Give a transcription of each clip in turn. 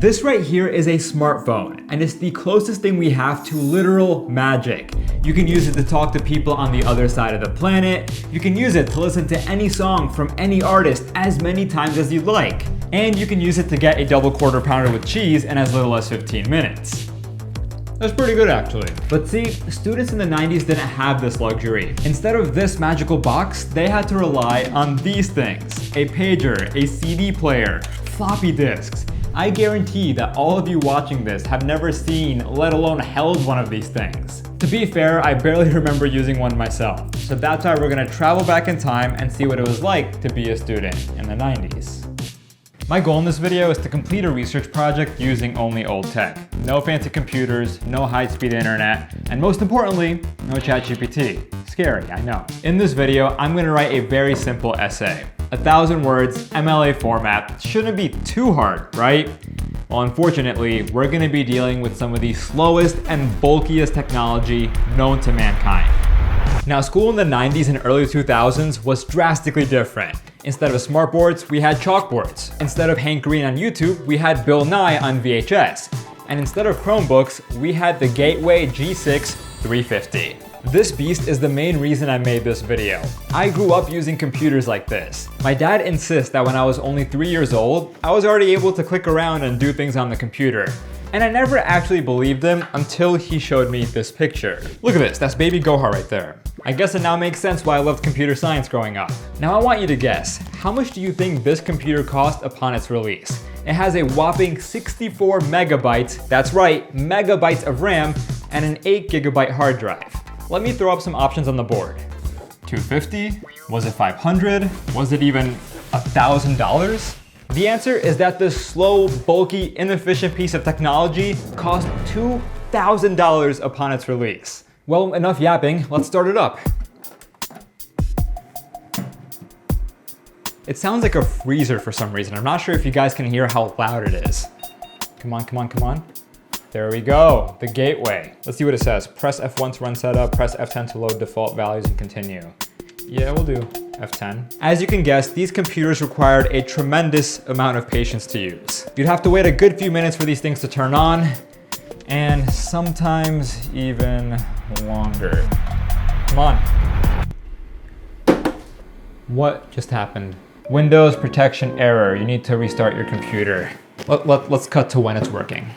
This right here is a smartphone, and it's the closest thing we have to literal magic. You can use it to talk to people on the other side of the planet. You can use it to listen to any song from any artist as many times as you'd like. And you can use it to get a double quarter pounder with cheese in as little as 15 minutes. That's pretty good actually. But see, students in the 90s didn't have this luxury. Instead of this magical box, they had to rely on these things. A pager, a CD player, floppy disks. I guarantee that all of you watching this have never seen, let alone held one of these things. To be fair, I barely remember using one myself. So that's why we're gonna travel back in time and see what it was like to be a student in the 90s. My goal in this video is to complete a research project using only old tech. No fancy computers, no high-speed internet, and most importantly, no ChatGPT. Scary, I know. In this video, I'm gonna write a very simple essay. 1,000 words, MLA format. Shouldn't be too hard, right? Well, unfortunately, we're gonna be dealing with some of the slowest and bulkiest technology known to mankind. Now, school in the 90s and early 2000s was drastically different. Instead of smartboards, we had chalkboards. Instead of Hank Green on YouTube, we had Bill Nye on VHS. And instead of Chromebooks, we had the Gateway G6 350. This beast is the main reason I made this video. I grew up using computers like this. My dad insists that when I was only 3 years old, I was already able to click around and do things on the computer. And I never actually believed him until he showed me this picture. Look at this, that's baby Gohar right there. I guess it now makes sense why I loved computer science growing up. Now I want you to guess, how much do you think this computer cost upon its release? It has a whopping 64 megabytes, that's right, megabytes of RAM, and an 8 gigabyte hard drive. Let me throw up some options on the board. $250? Was it $500? Was it even $1,000? The answer is that this slow, bulky, inefficient piece of technology cost $2,000 upon its release. Well, enough yapping, let's start it up. It sounds like a freezer for some reason. I'm not sure if you guys can hear how loud it is. Come on, come on, come on. There we go, the gateway. Let's see what it says. Press F1 to run setup, press F10 to load default values and continue. Yeah, we'll do F10. As you can guess, these computers required a tremendous amount of patience to use. You'd have to wait a good few minutes for these things to turn on, and sometimes even longer. Come on. What just happened? Windows protection error. You need to restart your computer. Let's cut to when it's working.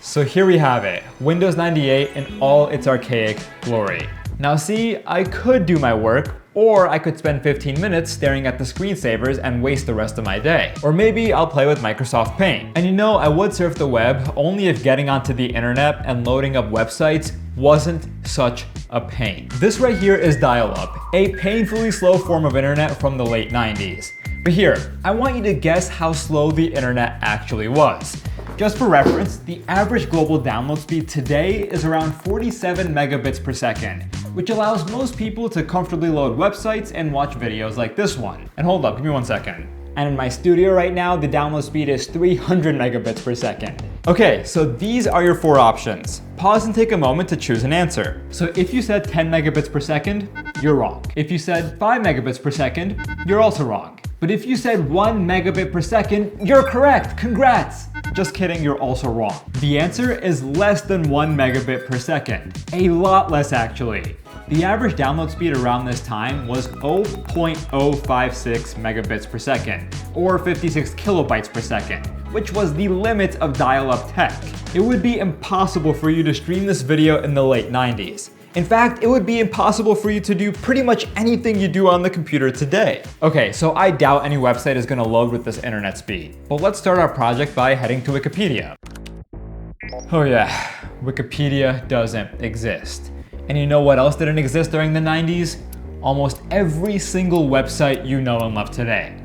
So here we have it, Windows 98 in all its archaic glory. Now see, I could do my work, or I could spend 15 minutes staring at the screensavers and waste the rest of my day. Or maybe I'll play with Microsoft Paint. And you know, I would surf the web only if getting onto the internet and loading up websites wasn't such a pain. This right here is dial-up, a painfully slow form of internet from the late 90s. But here, I want you to guess how slow the internet actually was. Just for reference, the average global download speed today is around 47 megabits per second, which allows most people to comfortably load websites and watch videos like this one. And hold up, give me 1 second. And in my studio right now, the download speed is 300 megabits per second. Okay, so these are your 4 options. Pause and take a moment to choose an answer. So if you said 10 megabits per second, you're wrong. If you said 5 megabits per second, you're also wrong. But if you said 1 megabit per second, you're correct, congrats! Just kidding, you're also wrong. The answer is less than 1 megabit per second. A lot less actually. The average download speed around this time was 0.056 megabits per second, or 56 kilobytes per second, which was the limit of dial-up tech. It would be impossible for you to stream this video in the late 90s. In fact, it would be impossible for you to do pretty much anything you do on the computer today. Okay, so I doubt any website is gonna load with this internet speed. But let's start our project by heading to Wikipedia. Oh yeah, Wikipedia doesn't exist. And you know what else didn't exist during the 90s? Almost every single website you know and love today.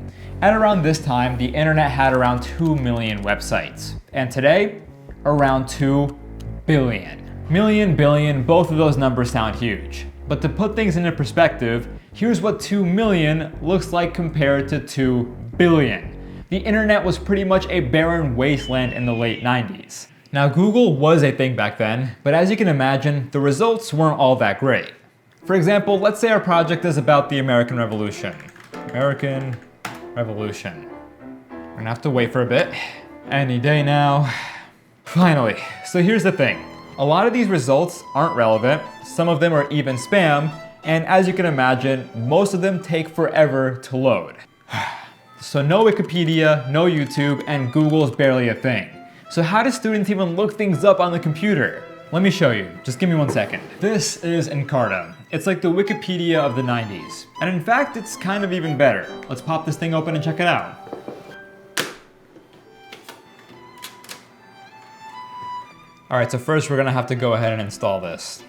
At around this time, the internet had around 2 million websites. And today, around 2 billion. Million, billion, both of those numbers sound huge. But to put things into perspective, here's what 2 million looks like compared to 2 billion. The internet was pretty much a barren wasteland in the late 90s. Now Google was a thing back then, but as you can imagine, the results weren't all that great. For example, let's say our project is about the American Revolution. American Revolution. We're gonna have to wait for a bit. Any day now. Finally. So here's the thing. A lot of these results aren't relevant, some of them are even spam, and as you can imagine, most of them take forever to load. So no Wikipedia, no YouTube, and Google's barely a thing. So how do students even look things up on the computer? Let me show you, just give me 1 second. This is Encarta. It's like the Wikipedia of the 90s. And in fact, it's kind of even better. Let's pop this thing open and check it out. All right, so first we're gonna have to go ahead and install this.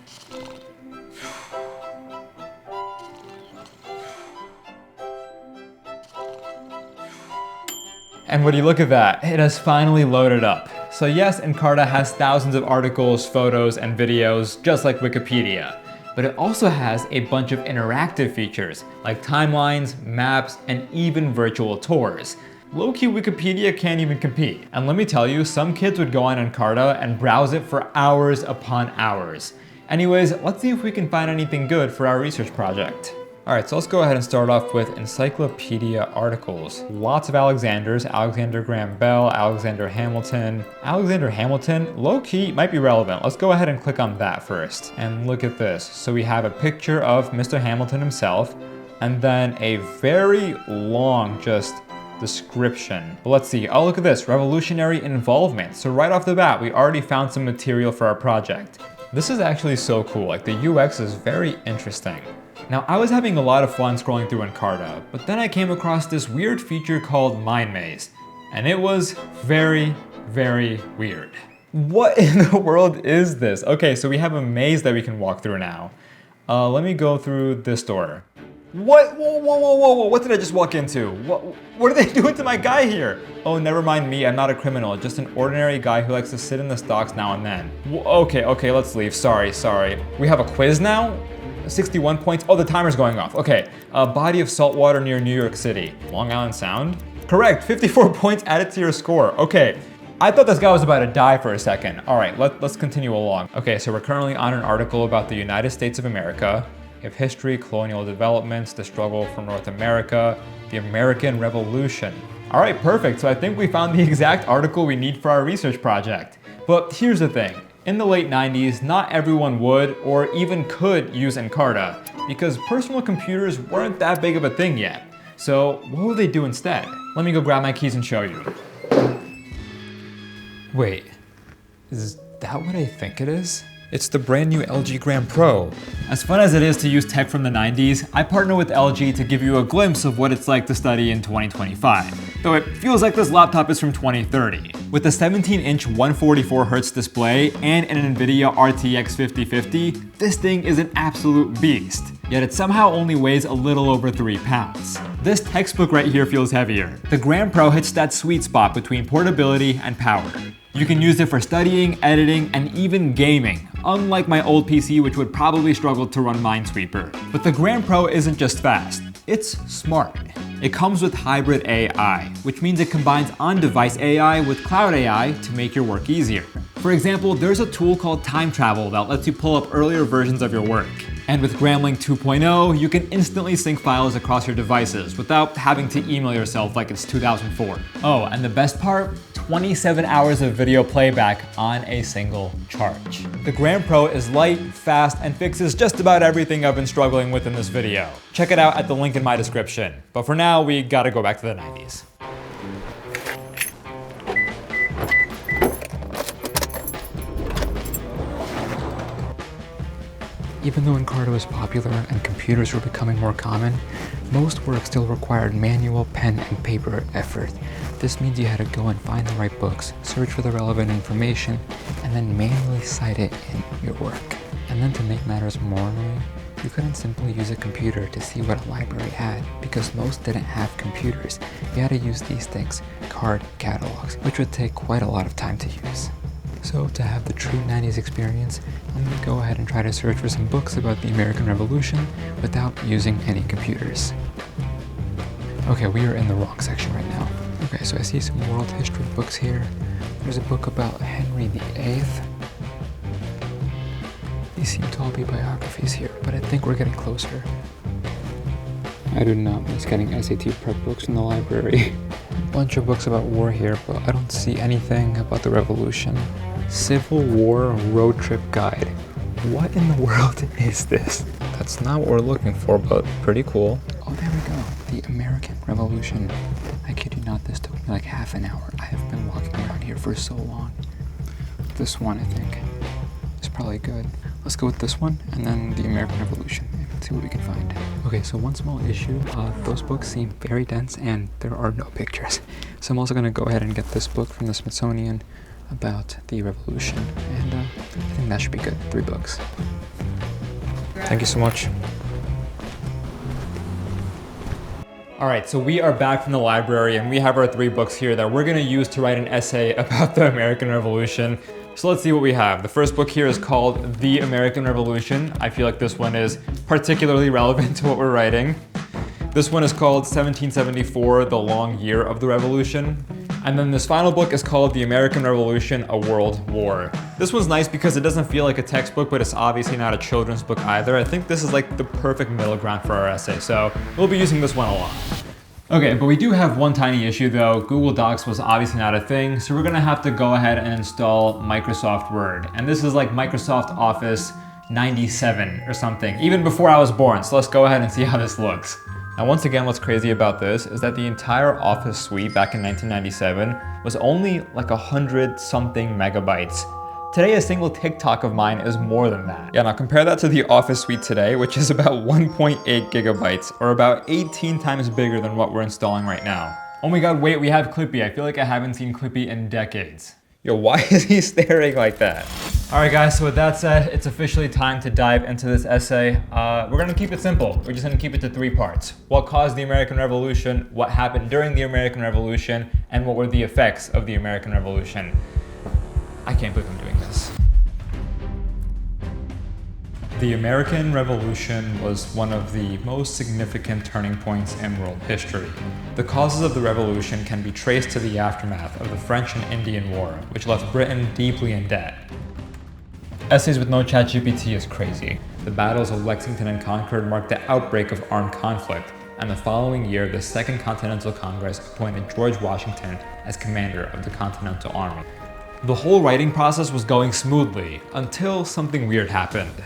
And would you look at that, it has finally loaded up. So yes, Encarta has thousands of articles, photos, and videos, just like Wikipedia. But it also has a bunch of interactive features, like timelines, maps, and even virtual tours. Low-key Wikipedia can't even compete. And let me tell you, some kids would go on Encarta and browse it for hours upon hours. Anyways, let's see if we can find anything good for our research project. All right, so let's go ahead and start off with encyclopedia articles. Lots of Alexanders, Alexander Graham Bell, Alexander Hamilton. Alexander Hamilton, low-key, might be relevant. Let's go ahead and click on that first. And look at this. So we have a picture of Mr. Hamilton himself, and then a very long description. But let's see, oh look at this, revolutionary involvement. So right off the bat, we already found some material for our project. This is actually so cool, like the UX is very interesting. Now, I was having a lot of fun scrolling through Encarta, but then I came across this weird feature called Mind Maze, and it was very, very weird. What in the world is this? Okay, so we have a maze that we can walk through now. Let me go through this door. What? Whoa, what did I just walk into? What are they doing to my guy here? Oh, never mind me, I'm not a criminal, just an ordinary guy who likes to sit in the stocks now and then. Okay, let's leave, sorry. We have a quiz now? 61 points, oh, the timer's going off. Okay, a body of salt water near New York City. Long Island Sound? Correct, 54 points added to your score. Okay, I thought this guy was about to die for a second. All right, let's continue along. Okay, so we're currently on an article about the United States of America. We have history, colonial developments, the struggle for North America, the American Revolution. All right, perfect. So I think we found the exact article we need for our research project. But here's the thing. In the late 90s, not everyone would or even could use Encarta because personal computers weren't that big of a thing yet. So what would they do instead? Let me go grab my keys and show you. Wait, is that what I think it is? It's the brand new LG Gram Pro. As fun as it is to use tech from the 90s, I partner with LG to give you a glimpse of what it's like to study in 2025. Though it feels like this laptop is from 2030. With a 17-inch 144Hz display and an NVIDIA RTX 5050, this thing is an absolute beast. Yet it somehow only weighs a little over 3 pounds. This textbook right here feels heavier. The Gram Pro hits that sweet spot between portability and power. You can use it for studying, editing, and even gaming, unlike my old PC which would probably struggle to run Minesweeper. But the Gram Pro isn't just fast, it's smart. It comes with hybrid AI, which means it combines on-device AI with cloud AI to make your work easier. For example, there's a tool called Time Travel that lets you pull up earlier versions of your work. And with Gramlink 2.0, you can instantly sync files across your devices without having to email yourself like it's 2004. Oh, and the best part? 27 hours of video playback on a single charge. The Gram Pro is light, fast, and fixes just about everything I've been struggling with in this video. Check it out at the link in my description. But for now, we gotta go back to the 90s. Even though Encarta was popular and computers were becoming more common, most work still required manual pen and paper effort. This means you had to go and find the right books, search for the relevant information, and then manually cite it in your work. And then to make matters more annoying, you couldn't simply use a computer to see what a library had, because most didn't have computers. You had to use these things, card catalogs, which would take quite a lot of time to use. So to have the true 90s experience, I'm going to go ahead and try to search for some books about the American Revolution without using any computers. Okay, we are in the wrong section right now. Okay, so I see some world history books here. There's a book about Henry VIII. These seem to all be biographies here, but I think we're getting closer. I do not miss getting SAT prep books in the library. A bunch of books about war here, but I don't see anything about the revolution. Civil War Road Trip Guide. What in the world is this? That's not what we're looking for, but pretty cool. Oh, there we go. The American Revolution. I kid you not, this took me like half an hour. I have been walking around here for so long. This one, I think, is probably good. Let's go with this one, and then the American Revolution, and see what we can find. Okay, so one small issue, those books seem very dense, and there are no pictures. So I'm also gonna go ahead and get this book from the Smithsonian about the revolution, and I think that should be good. 3 books. Thank you so much. All right, so we are back from the library and we have our 3 books here that we're gonna use to write an essay about the American Revolution. So let's see what we have. The first book here is called The American Revolution. I feel like this one is particularly relevant to what we're writing. This one is called 1774, The Long Year of the Revolution. And then this final book is called The American Revolution, A World War. This one's nice because it doesn't feel like a textbook, but it's obviously not a children's book either. I think this is like the perfect middle ground for our essay, so we'll be using this one a lot. Okay, but we do have one tiny issue though. Google Docs was obviously not a thing, so we're gonna have to go ahead and install Microsoft Word. And this is like Microsoft Office 97 or something, even before I was born. So let's go ahead and see how this looks. Now, once again, what's crazy about this is that the entire Office suite back in 1997 was only like 100 something megabytes. Today, a single TikTok of mine is more than that. Yeah, now compare that to the Office suite today, which is about 1.8 gigabytes, or about 18 times bigger than what we're installing right now. Oh my God, wait, we have Clippy. I feel like I haven't seen Clippy in decades. Yo, why is he staring like that? All right, guys, so with that said, it's officially time to dive into this essay. We're gonna keep it simple. We're just gonna keep it to 3 parts. What caused the American Revolution, what happened during the American Revolution, and what were the effects of the American Revolution. I can't believe I'm doing this. The American Revolution was one of the most significant turning points in world history. The causes of the revolution can be traced to the aftermath of the French and Indian War, which left Britain deeply in debt. Essays with no ChatGPT is crazy. The battles of Lexington and Concord marked the outbreak of armed conflict, and the following year, the Second Continental Congress appointed George Washington as commander of the Continental Army. The whole writing process was going smoothly until something weird happened.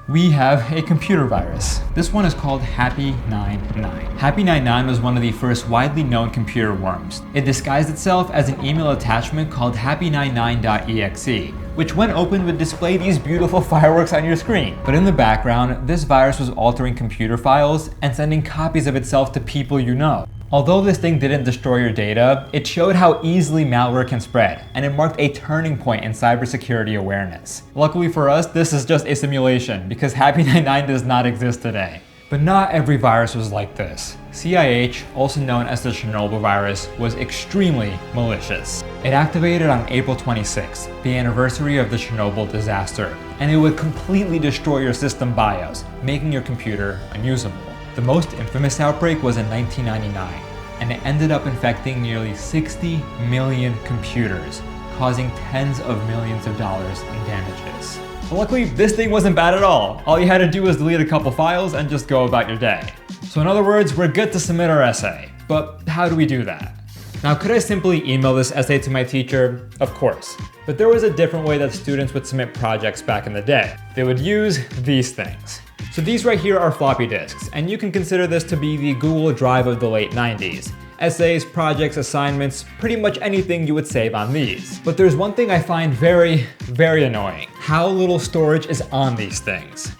We have a computer virus. This one is called Happy99. Happy99 was one of the first widely known computer worms. It disguised itself as an email attachment called happy99.exe, which when opened would display these beautiful fireworks on your screen. But in the background, this virus was altering computer files and sending copies of itself to people you know. Although this thing didn't destroy your data, it showed how easily malware can spread, and it marked a turning point in cybersecurity awareness. Luckily for us, this is just a simulation, because Happy99 does not exist today. But not every virus was like this. CIH, also known as the Chernobyl virus, was extremely malicious. It activated on April 26th, the anniversary of the Chernobyl disaster, and it would completely destroy your system BIOS, making your computer unusable. The most infamous outbreak was in 1999, and it ended up infecting nearly 60 million computers, causing tens of millions of dollars in damages. But luckily, this thing wasn't bad at all. All you had to do was delete a couple files and just go about your day. So in other words, we're good to submit our essay. But how do we do that? Now, could I simply email this essay to my teacher? Of course. But there was a different way that students would submit projects back in the day. They would use these things. So these right here are floppy disks, and you can consider this to be the Google Drive of the late 90s. Essays, projects, assignments, pretty much anything you would save on these. But there's one thing I find very, very annoying. How little storage is on these things.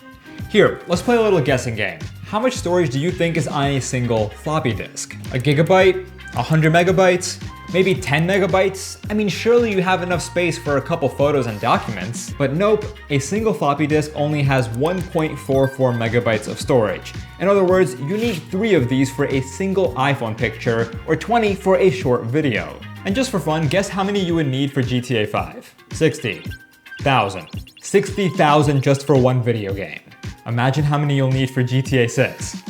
Here, let's play a little guessing game. How much storage do you think is on a single floppy disk? A gigabyte? 100 megabytes? Maybe 10 megabytes? I mean, surely you have enough space for a couple photos and documents. But nope, a single floppy disk only has 1.44 megabytes of storage. In other words, you need 3 of these for a single iPhone picture, or 20 for a short video. And just for fun, guess how many you would need for GTA 5? 60,000. 60,000 just for one video game. Imagine how many you'll need for GTA 6.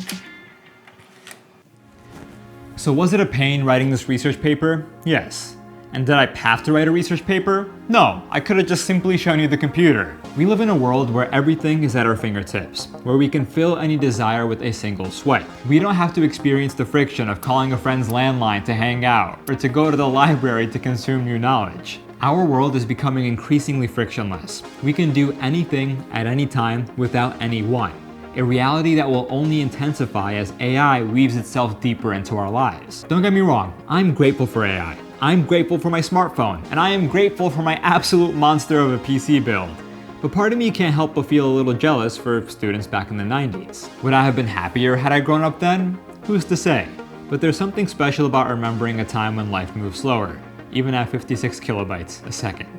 So was it a pain writing this research paper? Yes. And did I have to write a research paper? No, I could have just simply shown you the computer. We live in a world where everything is at our fingertips, where we can fill any desire with a single swipe. We don't have to experience the friction of calling a friend's landline to hang out, or to go to the library to consume new knowledge. Our world is becoming increasingly frictionless. We can do anything at any time without anyone. A reality that will only intensify as AI weaves itself deeper into our lives. Don't get me wrong, I'm grateful for AI. I'm grateful for my smartphone, and I am grateful for my absolute monster of a PC build. But part of me can't help but feel a little jealous for students back in the 90s. Would I have been happier had I grown up then? Who's to say? But there's something special about remembering a time when life moved slower, even at 56 kilobytes a second.